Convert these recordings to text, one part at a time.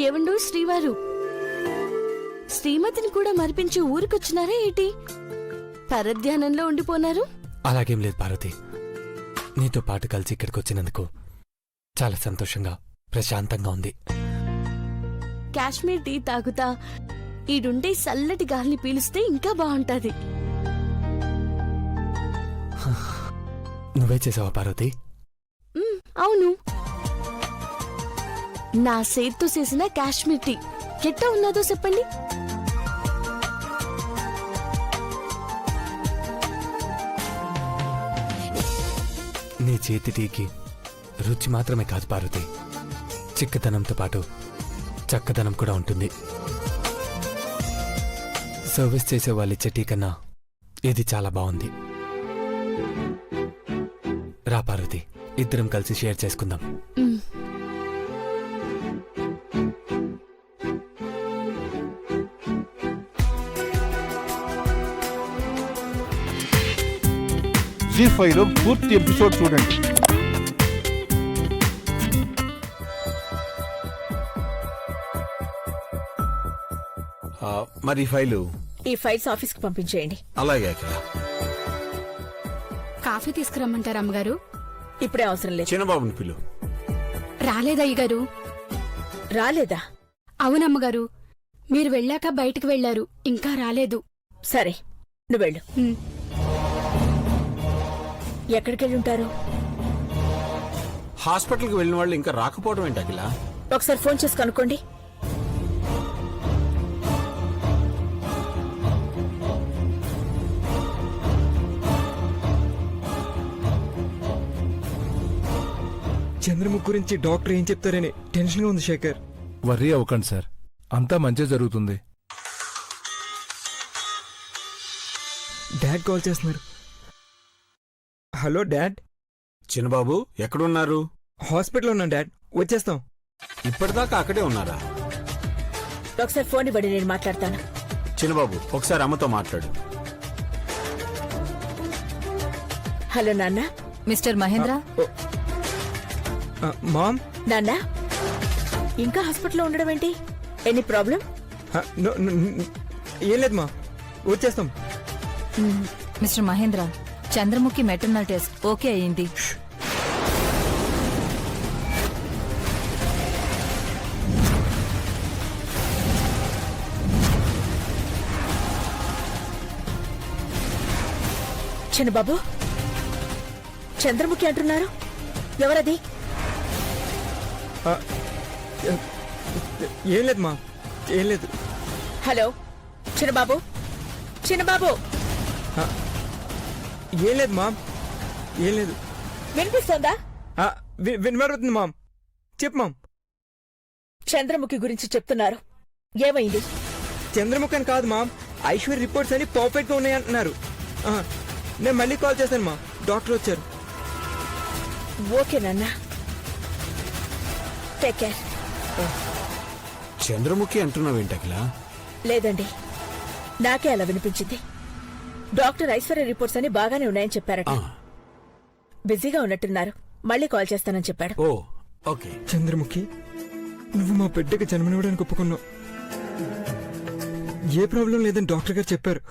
ఏవండో శ్రీవారు, శ్రీమతిని కూడా మరిపించి ఊరికొచ్చినారా ఏంటి? పరధ్యానంలో ఉండిపోనారు. అలాగేం లేదు పార్వతి, నీతో పాటు కలిసి ఇక్కడికి వచ్చినందుకు చాలా సంతోషంగా ప్రశాంతంగా ఉంది. కాశ్మీర్ టీ తాగుతా ఈడుండే చల్లటి గాలిని పీలిస్తే ఇంకా బాగుంటది. నువ్వే చేసావా పార్వతి? అవును, నా చేతితో చేసిన కాశ్మీర్ టీ ఎట్టా ఉన్నదో చెప్పండి. నీ చేతి టీకి రుచి మాత్రమే కాదు పార్వతి, చిక్కదనంతో పాటు చక్కదనం కూడా ఉంటుంది. సర్వీస్ చేసే వాళ్ళు ఇచ్చే టీ కన్నా ఇది చాలా బాగుంది. రా పార్వతి, ఇద్దరం కలిసి షేర్ చేసుకుందాం. జీ5లో పూర్తి ఎపిసోడ్ చూడండి. మరి ఫైలు ఈ ఫైల్స్ ఆఫీస్కి పంపించేయండి. అలాగే అఖిల. కాఫీ తీసుకురమ్మంటారు అమ్మగారు? ఇప్పుడే అవసరం లేదు. చిన్నబాబుని పిలు. రాలేదయ్యగారు. రాలేదా? అవునమ్మగారు, మీరు వెళ్ళాక బయటికి వెళ్లారు, ఇంకా రాలేదు. సరే, నువ్వు వెళ్ళు. ఎక్కడికెళ్ళి ఉంటారు? హాస్పిటల్కి వెళ్ళిన వాళ్ళు ఇంకా రాకపోవడం ఏంటి అఖిల? ఒకసారి ఫోన్ చేసి కనుక్కోండి. చంద్రముఖ్ గురించి డాక్టర్ ఏం చెప్తారని టెన్షన్గా ఉంది శేఖర్. వర్రీ అవ్వకండి సార్, అంతా మంచి జరుగుతుంది. డాడ్ కాల్ చేస్తున్నారు. Hello dad. చిన్నబాబు ఎక్కడున్నారు? హాస్పిటల్లో ఉన్నాను డాడ్, వచ్చేస్తాం. ఇప్పటిదాకా అక్కడే ఉన్నారా? ఒకసారి ఫోన్ ఇవ్వండి, నేను మాట్లాడతాను. చిన్నబాబు ఒకసారి అమ్మతో మాట్లాడు. హలో నాన్న. మిస్టర్ మహేంద్ర. మామ్. నాన్న, ఇంకా హాస్పిటల్లో ఉండడం ఏంటి? Any problem? ఏం లేదు మా, వచ్చేస్తాం. Mr Mahendra, Chandramukhi maternal test okay అయ్యింది. చిన్నబాబు, చంద్రముఖి అంటున్నారు, ఎవరది? ఏం లేదు మా, ఏం లేదు. హలో చిన్నబాబు, చిన్నబాబు. ఏం లేదు మా, ఏం లేదు. వినిపిస్తోందా? వినబడుతుంది మామ్, చెప్పు మామ్. చంద్రముఖి గురించి చెప్తున్నారు, ఏమైంది? చంద్రముఖి అని కాదు మామ్, ఐశ్వర్య రిపోర్ట్స్ అని పర్ఫెక్ట్ గా ఉన్నాయి అంటున్నారు. నేను మళ్ళీ కాల్ చేస్తాను మా, డాక్టర్ వచ్చారు. ఓకే నాన్న, టేక్ కేర్. చంద్రముఖి అంటున్నావేంటి అఖిల? లేదండి, నాకే అలా వినిపించింది. డాక్టర్ ఐశ్వర్య రిపోర్ట్స్ అని బాగానే ఉన్నాయని చెప్పారట. బిజీగా ఉన్నట్టున్నారు, మళ్ళీ కాల్ చేస్తానని చెప్పాడు. ఓ ఓకే. చంద్రముఖి, నువ్వు మా బిడ్డకి జన్మనివ్వడానికి ఒప్పుకున్నావు. ఏ ప్రాబ్లం లేదని డాక్టర్ గారు చెప్పారు.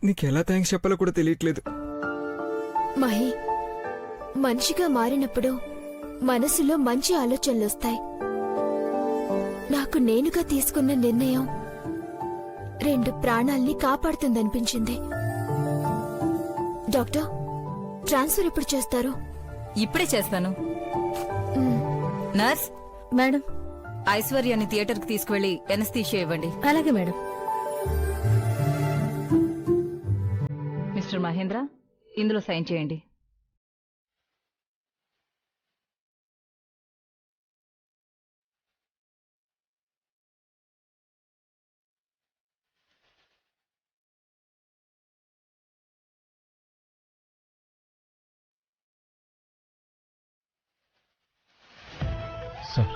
నీకెలా థ్యాంక్స్ చెప్పాలో కూడా తెలియట్లేదు. మహి, మనిషిగా మారినప్పుడు మనసులో మంచి ఆలోచనలొస్తాయి. నాకు నేనుగా తీసుకున్న నిర్ణయం 2 ప్రాణాల్ని కాపాడుతుందనిపించింది. డాక్టర్, ట్రాన్స్ఫర్ ఎప్పుడు చేస్తారు? ఇప్పుడే చేస్తాను. నర్స్ మేడం, ఐశ్వర్యాన్ని థియేటర్కి తీసుకువెళ్లి ఎనస్థీషియా ఇవ్వండి. అలాగే మేడం. మిస్టర్ మహేంద్ర, ఇందులో సైన్ చేయండి. సార్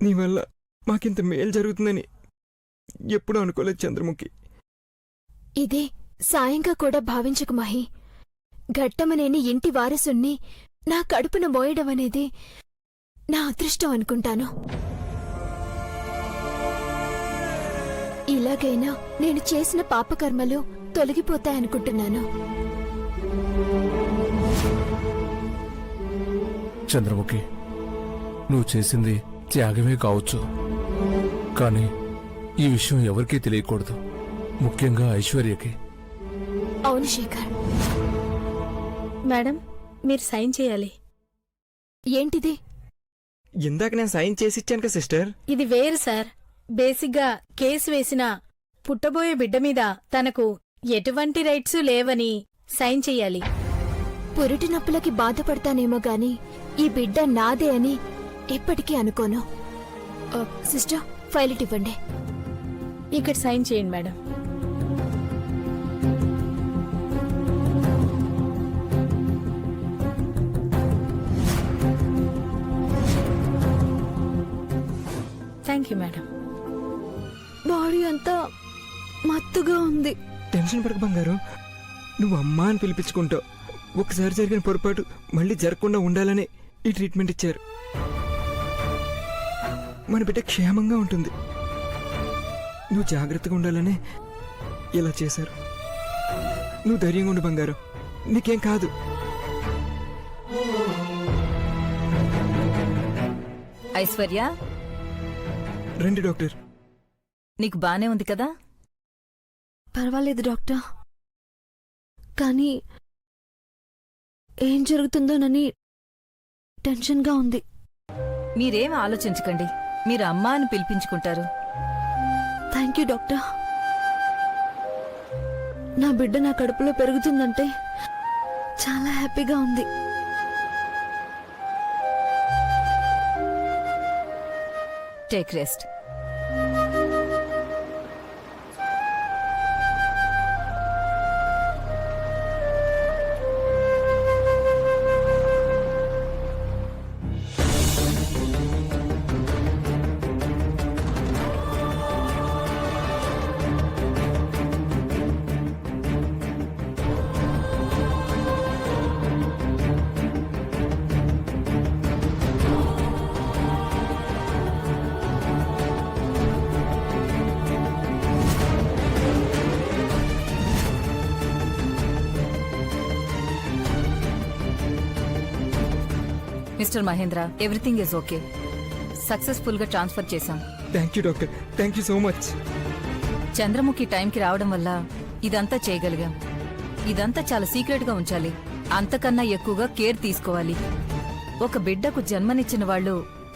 నీ వల్ల మాకింత మేలు జరుగుతుందని ఎప్పుడూ అనుకోలేదు చంద్రముఖి. ఇదే సాయంగా కూడా భావించకు మహి. ఘట్టమనేని ఇంటి వారసుణ్ణి నా కడుపున మోయడం అనేది నా అదృష్టం అనుకుంటాను. ఇలాగైనా నేను చేసిన పాపకర్మలు తొలగిపోతాయనుకుంటున్నాను. చంద్రముఖి, నువ్వు చేసింది త్యాగమే కావచ్చు, కానీ ఈ విషయం ఎవరికీ తెలియకూడదు, ముఖ్యంగా ఐశ్వర్యకి. అవును శేఖర్. మేడం మీరు సైన్ చేయాలి. ఏంటిది? ఇందాక నేను సైన్ చేసి ఇచ్చాను కదా సిస్టర్. ఇది వేరు సార్. బేసిక్గా కేసు వేసిన పుట్టబోయే బిడ్డ మీద తనకు ఎటువంటి రైట్స్ లేవని సైన్ చెయ్యాలి. పురిటి నొప్పులకి బాధపడతానేమో గాని ఈ బిడ్డ నాదే అని ఎప్పటికీ అనుకోను. సిస్టర్, ఫైల్ ఇటు ఇవ్వండి. ఇక్కడ సైన్ చేయండి madam. Thank you madam. Body అంతా మత్తుగా ఉంది. టెన్షన్ పడక బంగారు, నువ్వు అమ్మా అని పిలిపించుకుంటావు. ఒకసారి జరిగిన పొరపాటు మళ్ళీ జరగకుండా ఉండాలని ఈ ట్రీట్మెంట్ ఇచ్చారు. మన బిడ్డ క్షేమంగా ఉంటుంది. నువ్వు జాగ్రత్తగా ఉండాలనే ఇలా చేశారు. నువ్వు ధైర్యంగా ఉండు బంగారు, నీకేం కాదు. ఐశ్వర్య, రండి డాక్టర్. నీకు బానే ఉంది కదా? పర్వాలేదు డాక్టర్, కానీ ఏం జరుగుతుందోనని టెన్షన్గా ఉంది. మీరేం ఆలోచించకండి, మీరు అమ్మా అని పిలిపించుకుంటారు. Thank you doctor. నా బిడ్డ నా కడుపులో పెరుగుతుందంటే చాలా హ్యాపీగా ఉంది. Take rest. Mr Mahendra, everything is okay. Successful గా ట్రాన్స్ఫర్ చేశాం. Thank you doctor, thank you so much. Chandramukhi టైంకి రావడం వల్ల ఇదంతా చేయగలిగాం. ఇదంతా చాలా సీక్రెట్ గా ఉంచాలి. అంతకన్నా ఎక్కువగా కేర్ తీసుకోవాలి. ఒక బిడ్డకు జన్మనిచ్చిన వాళ్ళు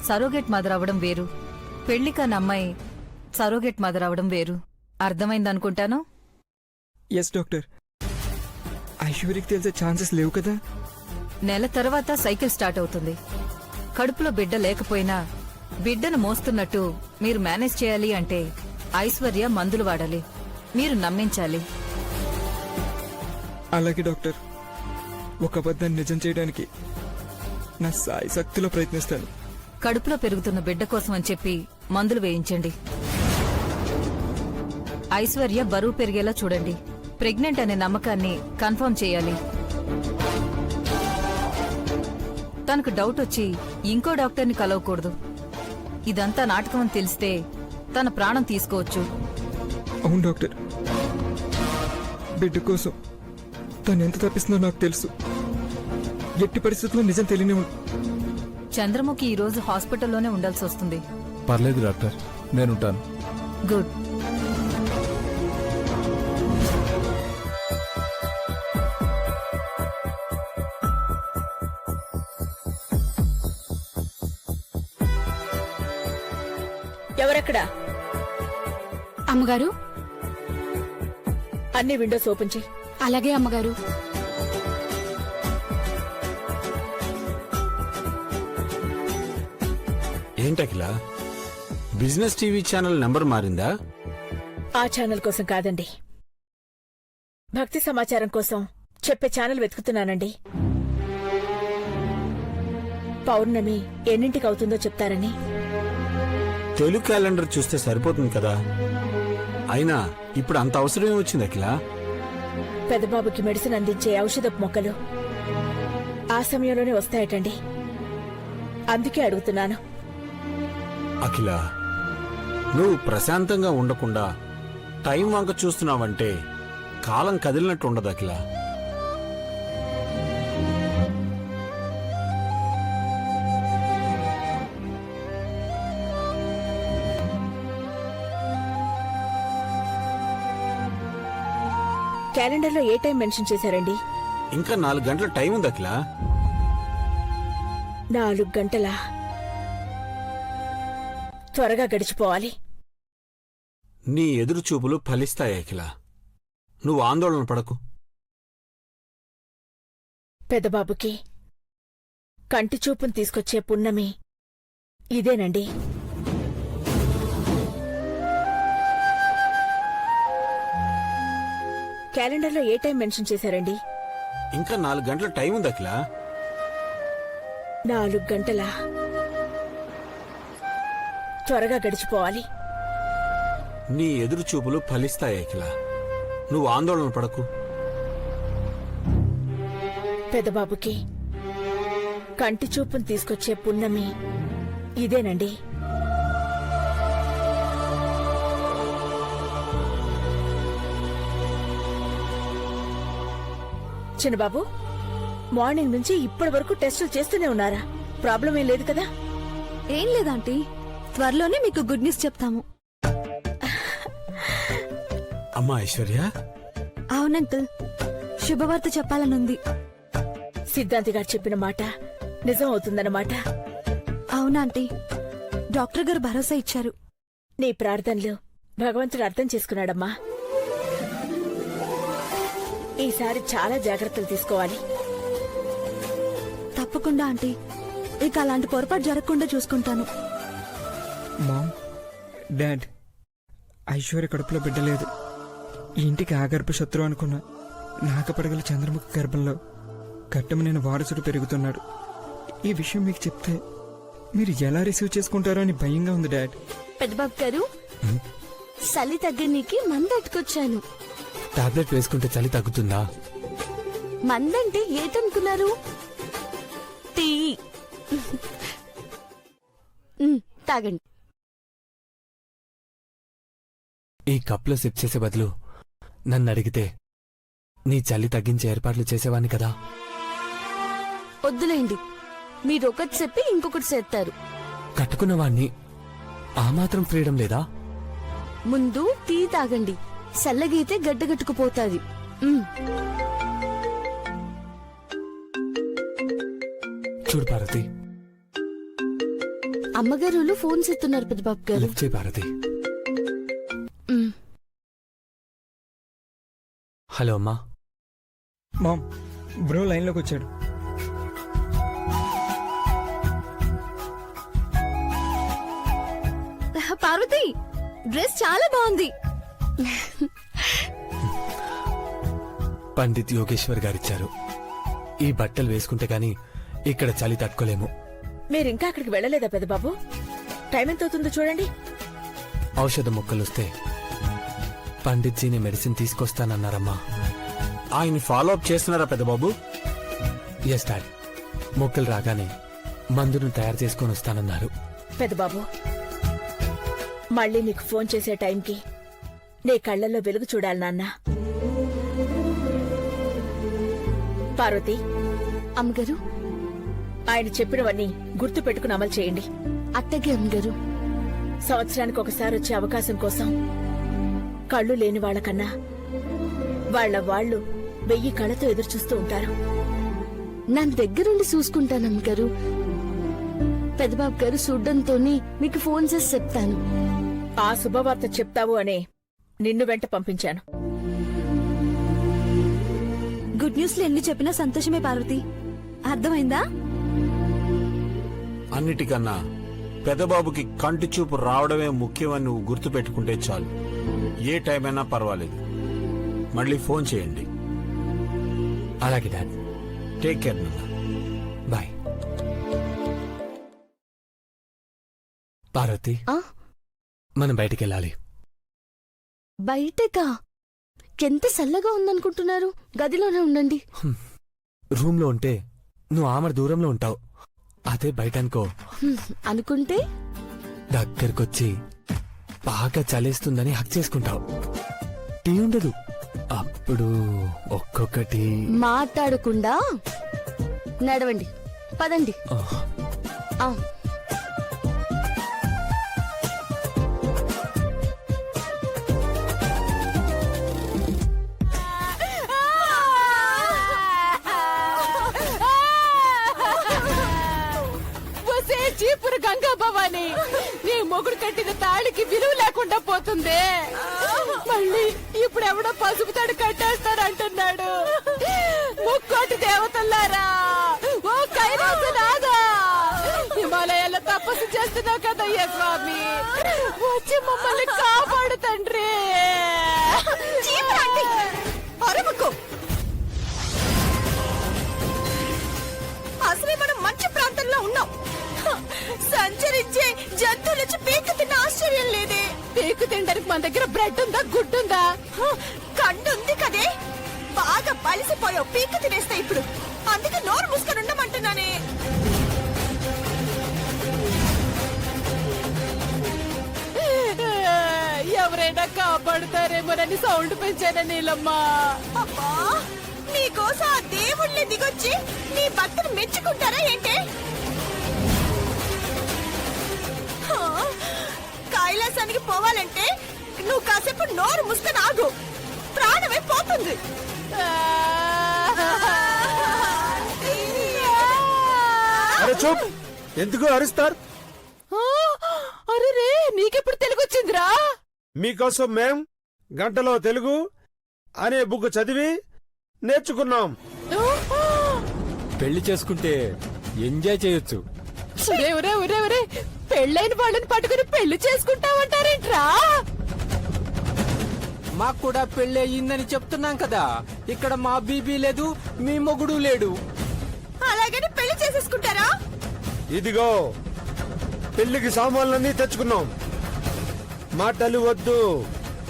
సరోగేట్ మదర్ అవ్వడం వేరు, పెళ్లి కాని అమ్మాయి సరోగేట్ మదర్ అవ్వడం వేరు. అర్థమైందనుకుంటాను. Yes doctor. ఐశ్వర్యకి తెలిసే ఛాన్సెస్ లేవు కదా? నెల తర్వాత సైకిల్ స్టార్ట్ అవుతుంది. కడుపులో బిడ్డ లేకపోయినా బిడ్డను మోస్తున్నట్టు మీరు మేనేజ్ చేయాలి అంటే ఐశ్వర్య మందులు వాడాలి. మీరు నమ్మించాలి. అలాగే డాక్టర్, ఒక అబద్ధాన్ని నిజం చేయడానికి నా సాయి శక్తిలో ప్రయత్నిస్తాను. కడుపులో పెరుగుతున్న బిడ్డ కోసం అని చెప్పి మందులు వేయించండి. ఐశ్వర్య బరువు పెరిగేలా చూడండి. ప్రెగ్నెంట్ అనే నమ్మకాన్ని కన్ఫర్మ్ చేయాలి. తనకు డౌట్ వచ్చి ఇంకో డాక్టర్ని కలవకూడదు. ఇదంతా నాటకం అని తెలిస్తే తన ప్రాణం తీసుకోవచ్చు. అవును డాక్టర్, బిడ్డ కోసం తను ఎంత తప్పిస్తుందో నాకు తెలుసు. ఎట్టి పరిస్థితుల్లో నిజం తెలియని చంద్రముఖి ఈ రోజు హాస్పిటల్లోనే ఉండాల్సి వస్తుంది. పర్లేదు డాక్టర్, నేనుంటాను. గుడ్. ఎవరక్కడా? అమ్మగారు. అన్ని విండోస్ ఓపెన్ చేయి. అలాగే అమ్మగారు. ఏంటకిలా, బిజినెస్ టీవీ ఛానల్ నంబర్ మారిందా? ఆ ఛానల్ కోసం కాదండి, భక్తి సమాచారం కోసం చెప్పే ఛానల్ వెతుకుతున్నానండి. పౌర్ణమి ఎన్నింటికి అవుతుందో చెప్తారని. తెలుగు క్యాలెండర్ చూస్తే సరిపోతుంది కదా. అయినా ఇప్పుడు అంత అవసరం ఏమొచ్చింది అఖిల? పెద్దబాబుకి మెడిసిన్ అందించే ఔషధపు మొక్కలు ఆ సమయంలోనే వస్తాయటండి. అందుకే అడుగుతున్నాను. అఖిల, నువ్వు ప్రశాంతంగా ఉండకుండా టైం వంక చూస్తున్నావంటే కాలం కదిలినట్టు ఉండదు అఖిల. క్యాలెండర్లో ఏ టైం మెన్షన్ చేశారండి? ఇంకా 4 గంటల టైం ఉంది అఖిల. 4 గంటలా? త్వరగా గడిచిపోవాలి. నీ ఎదురు చూపులు ఫలిస్తాయి అఖిల. నువ్వు ఆందోళన పడకు. పెద్దబాబుకి కంటి చూపును తీసుకొచ్చే పున్నమి ఇదేనండి. క్యాలెండర్లో ఏ టైం మెన్షన్ చేశారండి? ఇంకా 4 గంటల టైం ఉంది అఖిల. 4 గంటలా? త్వరగా గడిచిపోవాలి. నీ ఎదురు చూపులు ఫలిస్తాయి అఖిల. నువ్వు ఆందోళన పడకు. పెద్దబాబుకి కంటి చూపును తీసుకొచ్చే పున్నమి ఇదేనండి. చిన్నబాబు, మార్నింగ్ నుంచి ఇప్పటి వరకు టెస్టులు చేస్తూనే ఉన్నారా? ప్రాబ్లం ఏం లేదు కదా? ఏం లేదాంటీ, త్వరలోనే మీకు గుడ్ న్యూస్ చెప్తాము. అమ్మా ఐశ్వర్య, అవునంకుల్, శుభవార్త చెప్పాలనుంది. సిద్ధాంతి గారు చెప్పిన మాట నిజం అవుతుందన్నమాట. అవునాంటీ, డాక్టర్ గారు భరోసా ఇచ్చారు. నీ ప్రార్థనలు భగవంతుడు అర్థం చేసుకున్నాడమ్మా. ఈసారి చాలా జాగ్రత్తలు తీసుకోవాలి. తప్పకుండా ఆంటీ, ఇక అలాంటి పొరపాటు జరగకుండా చూసుకుంటాను. మామ్, డాడ్, ఐశ్వర్య కడుపులో బిడ్డలేదు. ఈ ఇంటికి ఆగర్భ శత్రువు అనుకున్న నాగపడగల చంద్రముఖి గర్భంలో కట్టమ నేను వారసుడు పెరుగుతున్నాడు. ఈ విషయం మీకు చెప్తే మీరు ఎలా రిసీవ్ చేసుకుంటారో అని భయంగా ఉంది డాడ్. పెద్దబాబు గారు, చలి తగ్గనీకి మందట్టుకొచ్చాను. టాబ్లెట్ వేసుకుంటే చలి తగ్గుతుందా? మందంటే ఏటనుకున్నారు? టీ. తాగండి. ఈ కప్లో సిప్ చేసే బదులు నన్ను అడిగితే నీ చలి తగ్గించే ఏర్పాట్లు చేసేవాణ్ణి కదా. వద్దులేండి, మీరొకటి చెప్పి ఇంకొకటి చేస్తారు. కట్టుకున్నవాణ్ణి ఆ మాత్రం ఫ్రీడమ్ లేదా? ముందు టీ తాగండి, చల్లగైతే గడ్డగట్టుకుపోతాది. చూడు పార్వతి, అమ్మగారు ఫోన్ చేస్తున్నారు పెద్దబాబు గారు. లిఫ్ట్ చేయి పార్వతి. హలో అమ్మా. మామ్, బ్రో లైన్లోకి వచ్చాడు. పార్వతి, డ్రెస్ చాలా బాగుంది. పండిత్ యోగేశ్వర్ గారిచ్చారు. ఈ బట్టలు వేసుకుంటే గాని ఇక్కడ చలి తట్టుకోలేము. మీరింకా అక్కడికి వెళ్ళలేదా పెద్దబాబు? టైం ఎంత అవుతుందో చూడండి. ఔషధ మొక్కలొస్తే పండిత్ జీని మెడిసిన్ తీసుకొస్తానన్నారమ్మా. ఆయన ఫాలో అప్ చేస్తున్నారా పెద్దబాబు? ఎస్ డాడ్, మొక్కలు రాగానే మందును తయారు చేసుకొని వస్తానన్నారు. పెద్దబాబు, మళ్ళీ నీకు ఫోన్ చేసే టైంకి నీ కళ్ళల్లో వెలుగు చూడాలి నాన్నా. పార్వతి, అమ్మగారు, ఆయన చెప్పినవన్నీ గుర్తు పెట్టుకుని అమలు చేయండి. అట్టగే అమ్మగారు. సంవత్సరానికి ఒకసారి వచ్చే అవకాశం కోసం కళ్ళు లేని వాళ్ళకన్నా వాళ్ళు 1000 కళ్ళతో ఎదురుచూస్తూ ఉంటారు. నా దగ్గరుండి చూసుకుంటానమ్మగారు. పెద్దబాబు గారు చూడ్డంతోనే మీకు ఫోన్ చేసి చెప్తాను. ఆ శుభవార్త చెప్తావు అనే నిన్ను వెంట పంపించాను. గుడ్ న్యూస్లు ఎన్ని చెప్పినా సంతోషమే పార్వతి, అర్థమైందా? అన్నిటికన్నా పెద్దబాబుకి కంటి చూపు రావడమే ముఖ్యమని నువ్వు గుర్తు పెట్టుకుంటే చాలు. ఏ టైం అయినా పర్వాలేదు, మళ్ళీ ఫోన్ చేయండి. అలాగే డాడ్. టేక్ కేర్ నాన్న. బాయ్. పార్వతి, ఆ మనం బయటికి వెళ్ళాలి. బయటకా? ఎంత చల్లగా ఉందనుకుంటున్నారు? గదిలోనే ఉండండి. రూమ్లో ఉంటే నువ్వు ఆమె దూరంలో ఉంటావు. అదే బయట అనుకో, అనుకుంటే దగ్గరకొచ్చి బాగా చలేస్తుందని హక్ చేసుకుంటావు. టీ ఉండదు. అప్పుడు ఒక్కొక్కటి మాట్లాడకుండా నడవండి, పదండి. ఆ. చీపురు గంగా భవాని, నీ మొగుడు కట్టిన తాళికి విలువ లేకుండా పోతుంది. మళ్ళీ ఇప్పుడు ఎవడో పసుపు తాడు కట్టేస్తారంటున్నాడు. ముక్కోటి దేవతల్లారా, ఓ కైలాసనాథా, హిమాలయాల్లో తపస్సు చేస్తున్నావు కదయ్యా స్వామి, వచ్చి మమ్మల్ని కాపాడు తండ్రి. అరవకు, అసలే మనం మంచి ప్రాంతంలో ఉన్నాం. సంచరించే జంతువుల నుంచి పీకు తిన్న ఆశ్చర్యం లేదే. పీకు తినడానికి మన దగ్గర బ్రెడ్ ఉందా, గుడ్డు ఉందా? కండు ఉంది కదే, బాగా పలిసిపోయావు. పీకు తినేస్తా ఇప్పుడు, అందుకే నోరు మూసుకొని ఉండమంటున్నానే. ఎవరైనా కాపాడుతారేమోనని సౌండ్ పెంచానా నీలమ్మా. అబ్బా, నీకోసం ఆ దేవుళ్ళే దిగొచ్చి నీ భక్తులు మెచ్చుకుంటారా ఏంటే? కైలాసానికి పోవాలంటే నువ్వు కాసేపు నోరు మూసుకొని ఆగు, ప్రాణమే పోతుంది. అరే చూప్, ఎందుకు అరుస్తారు? అరే రే, నీకెప్పుడు తెలుగొచ్చిందిరా? మీకోసం మేం గంటలో తెలుగు అనే బుక్ చదివి నేర్చుకున్నాం. పెళ్లి చేసుకుంటే ఎంజాయ్ చేయొచ్చు. పెళ్ళైన వాళ్ళని పట్టుకుని పెళ్లి చేసుకుంటావంటారేంట్రా? మాకు కూడా పెళ్లి అయ్యిందని చెప్తున్నాం కదా. ఇక్కడ మా బీబీ లేదు, మీ మొగుడు లేడు. అలాగని పెళ్లి చేసేసుకుంటారా? ఇదిగో పెళ్లికి సామాన్లన్నీ తెచ్చుకున్నాం. మాటలు వద్దు,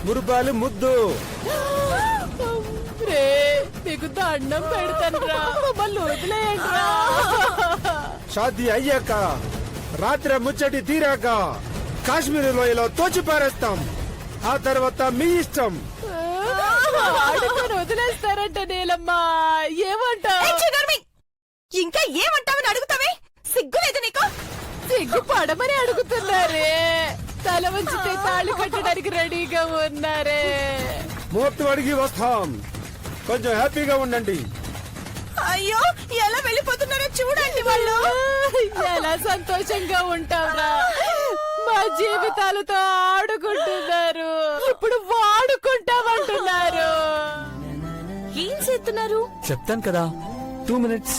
మురుపాలు ముద్దు. రే, నీకు దండం పెడతానురా, మమ్మల్ని వదిలేయండిరా. షాదీ అయ్యాక రాత్రి ముచ్చటి తీరాక కాశ్మీర్ లోయలో తోచి పారేస్తాం. ఆ తర్వాత మీ ఇష్టం. ఆడుకొని వదిలేస్తారంట నీలమ్మా, ఏమంటావు? ఇంకా ఏమంటావని అడుగుతావే, సిగ్గులేదు నీకు? సిగ్గు పడమని అడుగుతున్నారే, తల వంచితే తాళి కట్టడానికి రెడీగా ఉన్నారే. ముహూర్తం అడిగి వస్తాం, కొంచెం హ్యాపీగా ఉండండి. అయ్యో, ఎలా వెళ్ళిపోతున్నారో చూడండి. వాళ్ళు ఎలా సంతోషంగా ఉంటారా, మా జీవితాలతో ఆడుకుంటున్నారు, ఇప్పుడు వాడుకుంటామంటున్నారు. ఏం చేస్తున్నారు? చెప్తాను కదా, 2 minutes.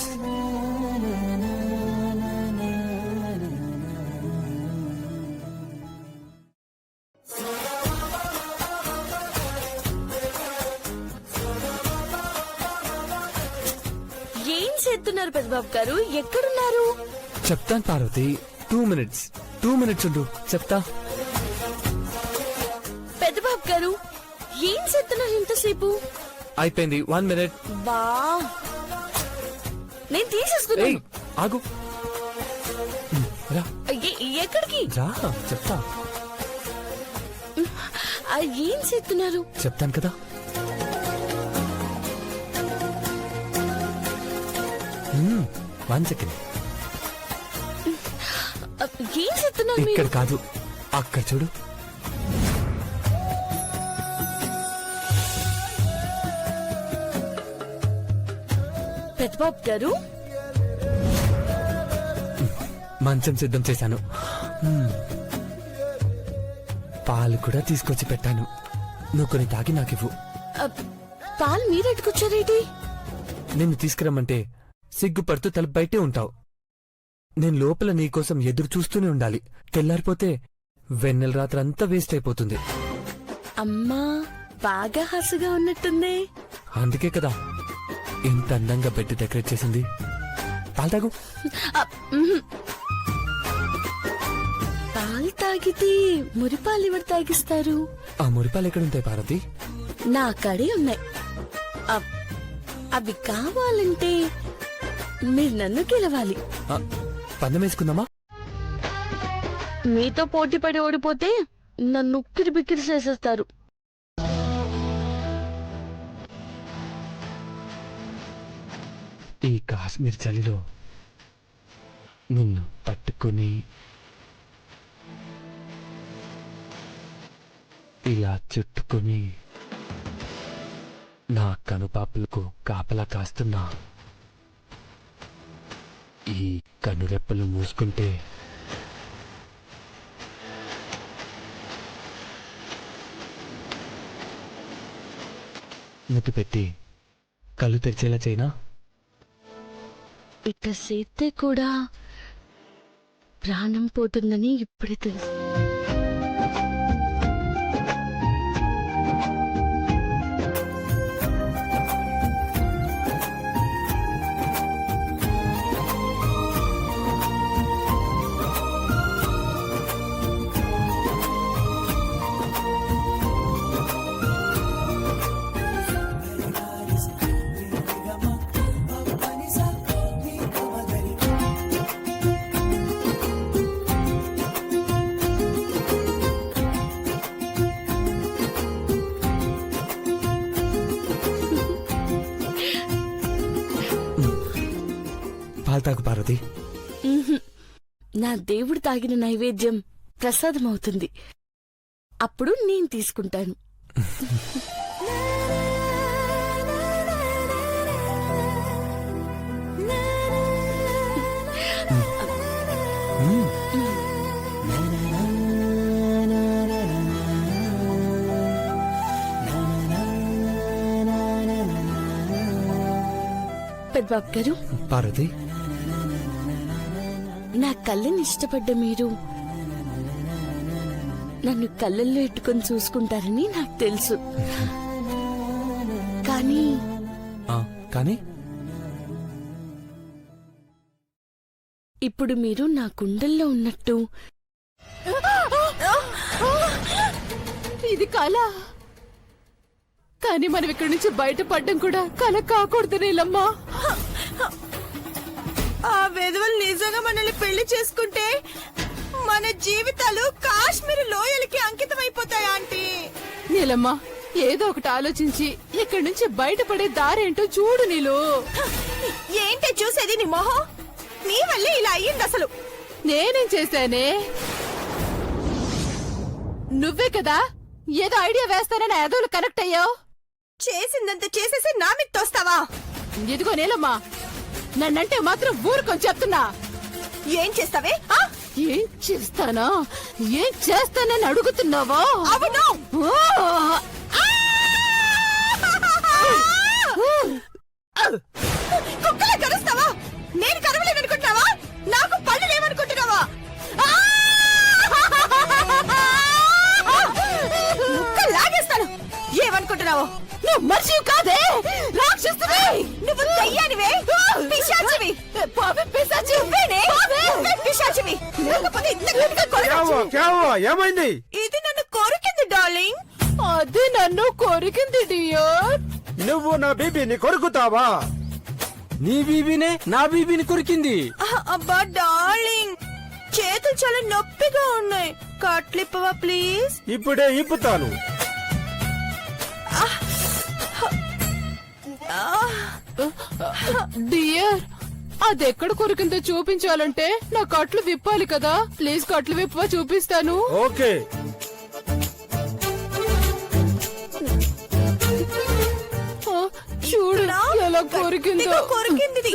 ఏం చేస్తున్నారు పెద్దబాబు గారు? ఎక్కడున్నారు? చెప్తాను పార్వతి, 2 minutes. 2 minutes ఉండు, చెప్తా. పెద్దబాబు గారు ఏం చేస్తున్నారు ఇంతసేపు? అయిపోయింది, 1 minute. బా, నేను తీసేస్తున్నాను. ఏయ్, ఆగు. రా ఎక్కడికి? రా, చెప్తా. ఏం చేస్తున్నారు? చెప్తాను కదా. One second. ఏం చేస్తున్నారు ఇక్కడ మీరు? కాదు, అక్కడ చూడు. పెద్దబాబు గారు మంచం సిద్ధం చేశాను. పాలు కూడా తీసుకొచ్చి పెట్టాను. నువ్వు కొన్ని తాగి నాకివ్వు. పాలు మీరెట్టుకొచ్చారేంటి? నిన్ను తీసుకురమ్మంటే సిగ్గుపడుతూ తల బయటే ఉంటావు. నేను లోపల నీకోసం ఎదురు చూస్తూనే ఉండాలి. తెల్లారిపోతే వెన్నెల రాత్రంతా వేస్ట్ అయిపోతుంది. అమ్మా, బాగా హసుగా ఉన్నట్టుంది. అందుకే కదా ఇంత అందంగా బెడ్ డెకరేట్ చేసింది. పాలు తాగు. పాలు తాగితే మురిపాలు ఎవరు తాగిస్తారు? ఆ మురిపాలు ఎక్కడుంటాయి పార్వతి? నా కడే ఉన్నాయి. అవి కావాలంటే మీరు నన్ను గెలవాలి. ఆ, పందెం వేసుకుందామా? మీతో పోటీ పడి ఓడిపోతే నన్ను ఉక్కిరి బిక్కిరి చేసేస్తారు. ఈ కాశ్మీర్ చలిలో నిన్ను పట్టుకుని ఇలా చుట్టుకుని నా కనుపాపలకు కాపలా కాస్తున్నా. ఈ కనురెప్పలు మూసుకుంటే ముద్దు పెట్టి కళ్ళు తెరిచేలా చైనా? ఇట్ట చేస్తే కూడా ప్రాణం పోతుందని ఇప్పుడే తెలుసు. పాలు తాగు పార్వతి. ఉహుం. నా దేవుడు తాగిన నైవేద్యం ప్రసాదం అవుతుంది. అప్పుడు నేను తీసుకుంటాను. పెద్దబాబు గారు, పార్వతి, నా కళ్ళని ఇష్టపడ్డ మీరు నన్ను కళ్ళల్లో ఎట్టుకొని చూసుకుంటారని నాకు తెలుసు. కానీ కానీ ఇప్పుడు మీరు నా గుండెల్లో ఉన్నట్టు. ఇది కళ. కానీ మనం ఇక్కడి నుంచి బయటపడడం కూడా కళ కాకూడదు నీలమ్మా. ఆ వెధవలు నిజంగా మనల్ని పెళ్లి చేసుకుంటే మన జీవితాలు కాశ్మీర్ లోయలకి అంకితమైపోతాయి ఆంటీ. నీలమ్మా, ఏదో ఒకటి ఆలోచించి ఇక్కడి నుంచి బయటపడే దారేంటో చూడు. నీలు ఏంటి చూసేది? నీ మొహం నీ వల్లే ఇలా అయ్యింది. అసలు నేనేం చేశానే? నువ్వే కదా ఏదో ఐడియా వేస్తానని ఎదోలు కనెక్ట్ అయ్యావు. చేసిందంత చేసేసి నా మీద తోస్తావా? ఇదిగో నీలమ్మా, నన్నంటే మాత్రం ఊరుకొని చెప్తున్నా. ఏం చేస్తావే? ఏం చేస్తానా? ఏం చేస్తానని అడుగుతున్నావా? అవును. కుక్కలే కరుస్తావా? నేను కరవలేననుకుంటున్నావా? నాకు పళ్ళు లేవనుకుంటున్నావా? ముక్కలు లాగేస్తాను. ఏమనుకుంటున్నావు? నువ్వు మనిషివి కాదే, రాక్షసువి. నువ్వు దయ్యానివే, పిశాచివి. పిశాచివి. లేకపోతే ఇంత గట్టిగా కొరకచ్చు. ఏమైంది? ఇది నన్ను కొరికింది డార్లింగ్. అది నన్ను కొరికింది డియర్. నువ్వు నా బీబీని కొరుకుతావా? నీ బీబీనే నా బీబీని కొరికింది. అబ్బా డార్లింగ్, చేతులు చాలా నొప్పిగా ఉన్నాయి. కట్లిప్పవా ప్లీజ్? ఇప్పుడే ఇప్పుతాను. డియర్, అది ఎక్కడ కొరికిందో చూపించాలంటే నా కట్లు విప్పాలి కదా. ప్లీజ్ కట్లు విప్పవా, చూపిస్తాను. ఓకే. చూడు ఎలా కొరికిందో. కొరికింది.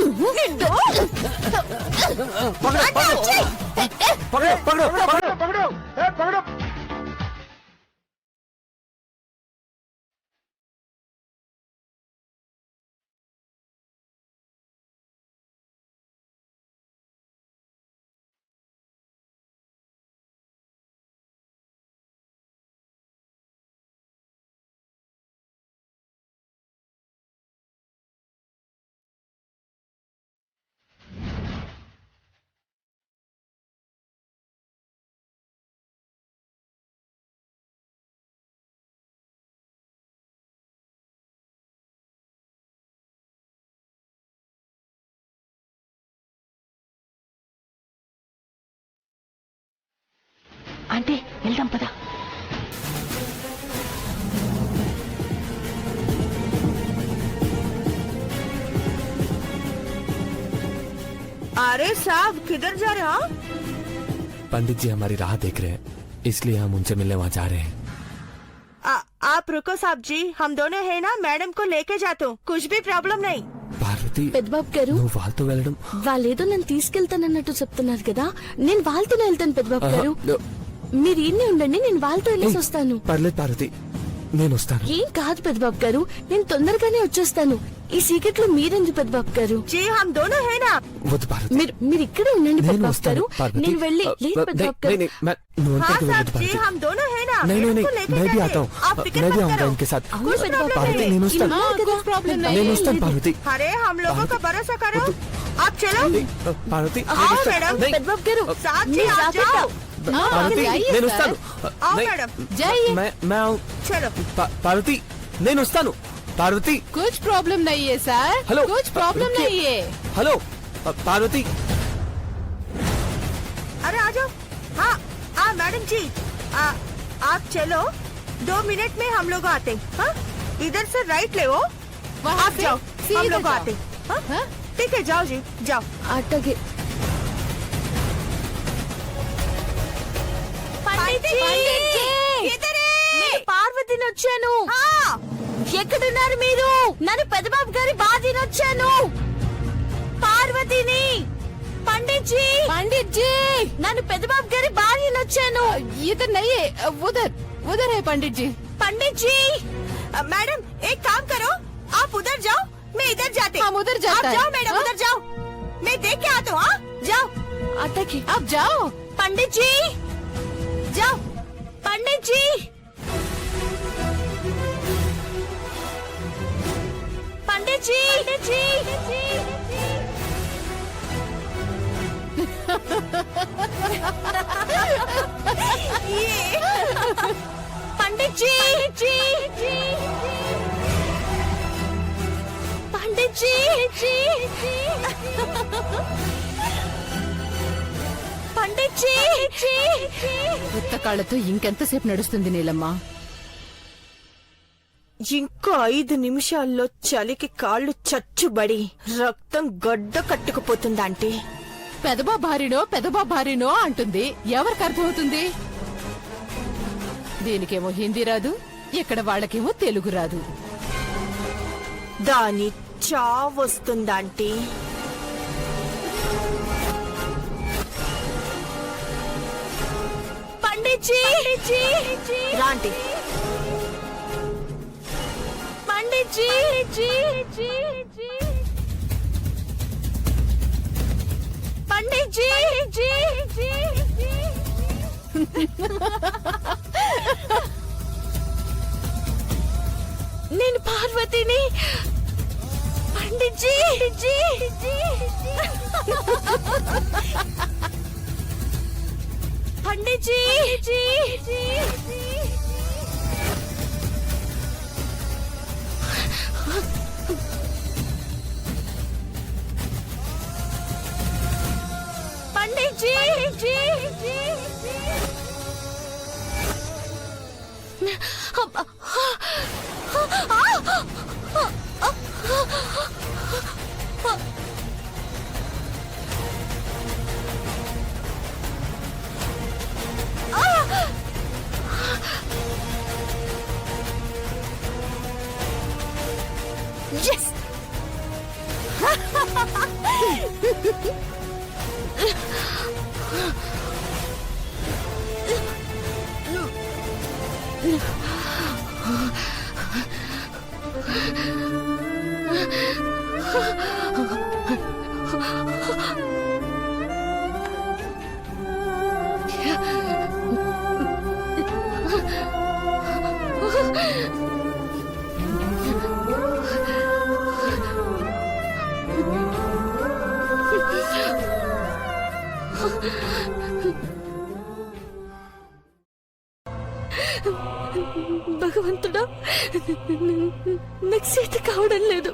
అంటే వెళ్దాం పదా. अरे साहब किधर जा रहे हो? पंडित जी हमारी राह देख रहे हैं, इसलिए हम उनसे मिलने वहाँ जा रहे हैं. आप रुको साहब जी, हम दोनों है ना, मैडम को लेके जाते हूँ, कुछ भी प्रॉब्लम नहीं. పార్వతి, పెద్దబాబు గారు నువ్వు వాళ్ళతో వెళ్ళడం వాళ్ళేదో నన్ను తీసుకెళ్తానన్నట్టు చెప్తున్నారు కదా, నేను వాళ్ళతోనే వెళ్తాను పెద్దబాబు గారు. మీరు ఇన్నే ఉండండి, నేను వాళ్ళతో వెళ్ళేసి వస్తాను. పర్లేదు పార్వతి, నేను వస్తాను. ఏం కాదు పెద్దబాబు గారు, నేను తొందరగానే వచ్చేస్తాను. ఈ సీక్రెట్ లో మీరెందుకు పెద్దబాబు గారు? जी हम दोनों है ना. వద్దు పార్వతి, మీరు ఇక్కడే ఉండండి నేను పెద్దబాబు వస్తాను. గారు. పార్వతి, నేను వెళ్ళి లేదు పెద్దబాబు గారు. నువ్వు हाँ అంతకు साहब వెళ్ళదు जी పార్వతి. हम दोनों है ना. नहीं नहीं मेरे को नहीं, लेके मैं भी जाइए. आता हूँ. आप फिक्र मैं भी मत आऊंगा करो. इनके साथ. అవును పెద్దబాబు గారు. పార్వతి, నేను వస్తాను. నేను వస్తాను పార్వతి. अरे हम लोगों का भरोसा करो, आप चलो. పార్వతి, आओ నేను వస్తాను. मैडम. नहीं, పెద్దబాబు గారు साथ जी మీరు आप జాగ్రత్త. जाओ. పార్వతి, నేను వస్తాను. आओ नहीं, मैडम. मैं आऊं. चलो. పార్వతి, నేను వస్తాను. పార్వతి, कुछ प्रॉब्लम नहीं है सर, हेलो, कुछ प्रॉब्लम रुकिए. नहीं है. हेलो पार्वती. अरे आ जाओ. हाँ मैडम जी, आप चलो, 2 मिनट में हम लोग आते. हाँ इधर से राइट ले, वो वहाँ आप से जाओ, सीधे हम लोग जाओ. आते. हाँ हाँ? ठीक है, जाओ जी जाओ. అట్టగే పార్వతిని వచ్చాను. ఎక్కడున్నారు మీరు? నన్ను పెద్దబాబు గారి బాధిని వచ్చాను. పార్వతిని. పండిట్ జీ నన్ను పెద్దబాబు గారి భార్యని వచ్చాను. इधर नहीं है, उधर उधर है पंडित जी. పండిట్ జీ मैडम एक काम करो, आप उधर जाओ, मैं इधर जाते. हम उधर जाता आप है. जाओ मैडम, हाँ? उधर जाओ, मैं देख के आता हूँ. हाँ जाओ. అట్టగే आप जाओ. పండిట్ జీ जाओ. పండిట్ జీ పండిట్ జీ పండిట్ జీ పండిట్ జీ పండిట్ జీ కొత్త కాళ్ళతో ఇంకెంతసేపు నడుస్తుంది నీలమ్మ? ఇంకో 5 నిమిషాల్లో చలికి కాళ్ళు చచ్చుబడి రక్తం గడ్డ కట్టుకుపోతుందంటే. పెదబా భార్యనో అంటుంది. ఎవరికి అర్థమవుతుంది? దీనికేమో హిందీ రాదు, ఇక్కడ వాళ్ళకేమో తెలుగు రాదు. దాని చావొస్తుందంటే. పండిట్ జీ రాండి. పండిట్ జీ పండిట్ జీ నేను పార్వతిని. పండిట్ జీ పండిట్ జీ పండిట్ జీ Yes! భగవంతుడా, నాకు సీత కావడం లేదు.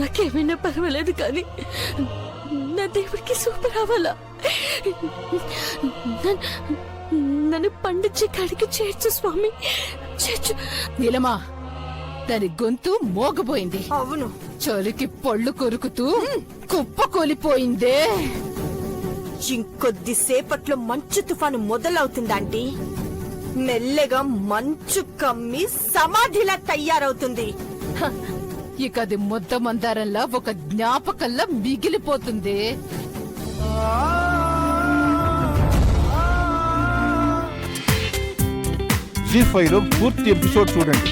నాకేమైనా పర్వాలేదు కానీ నా దేవుడికి సూపర్ అవ్వాలా. నన్ను పండించే కాడికి చేర్చు స్వామి, చేర్చు. నీలమా, దాని గొంతు మోగబోయింది. అవును, చలికి పళ్ళు కొరుకుతూ కుప్ప కూలిపోయిందే. ఇంకొద్దిసేపట్లో మంచు తుఫాను మొదలవుతుందంటీ. మెల్లగా మంచు కమ్మి సమాధిలా తయారవుతుంది. ఇక అది ముద్ద మందారంలా ఒక జ్ఞాపకంలా మిగిలిపోతుంది. జీ5 లో పూర్తి ఎపిసోడ్ చూడండి.